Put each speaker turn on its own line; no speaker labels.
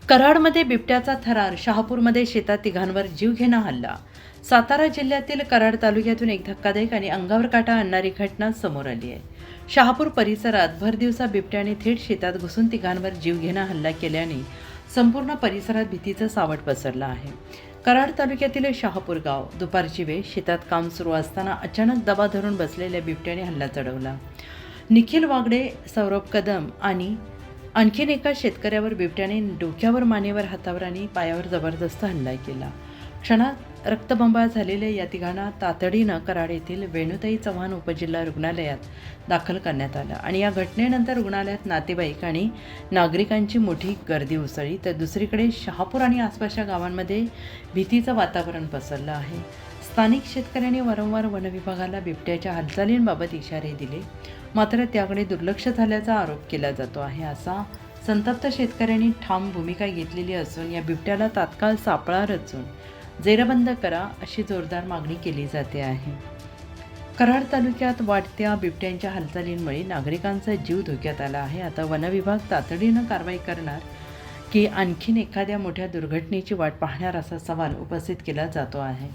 कराडमध्ये बिबट्याचा थरार, शहापूरमध्ये शेतात तिघांवर जीवघेणा हल्ला. सातारा जिल्ह्यातील कराड तालुक्यातून एक धक्कादायक आणि अंगावर काटा आणणारी घटना समोर आली आहे. शहापूर परिसरात भरदिवसा बिबट्याने थेट शेतात घुसून तिघांवर जीवघेणा हल्ला केल्याने संपूर्ण परिसरात भीतीचं सावट पसरलं आहे. कराड तालुक्यातील शहापूर गाव. दुपारची वेळ, शेतात काम सुरू असताना अचानक दबा धरून बसलेल्या बिबट्याने हल्ला चढवला. निखिल वागडे, सौरभ कदम आणि आणखीन एका शेतकऱ्यावर बिबट्याने डोक्यावर, मानेवर, हातावर आणि पायावर जबरदस्त हल्ला केला. क्षणात रक्तबंबाळ झालेल्या या तिघांना तातडीनं कराड येथील वेणुताई चव्हाण उपजिल्हा रुग्णालयात दाखल करण्यात आलं आणि या घटनेनंतर रुग्णालयात नातेवाईक आणि नागरिकांची मोठी गर्दी उसळली. तर दुसरीकडे शहापूर आणि आसपासच्या गावांमध्ये भीतीचं वातावरण पसरलं आहे. स्थानिक शेतकऱ्यांनी वारंवार वनविभागाला बिबट्याच्या हालचालींबाबत इशारे दिले, मात्र त्याकडे दुर्लक्ष झाल्याचा आरोप केला जातो आहे. असा संतप्त शेतकऱ्यांनी ठाम भूमिका घेतलेली असून या बिबट्याला तात्काळ सापळा रचून जेरबंद करा अशी जोरदार मागणी केली जाते आहे. कराड तालुक्यात वाढत्या बिबट्यांच्या हालचालींमुळे नागरिकांचा जीव धोक्यात आला आहे. आता वनविभाग तातडीनं कारवाई करणार की आणखीन एखाद्या मोठ्या दुर्घटनेची वाट पाहणार असा सवाल उपस्थित केला जातो आहे.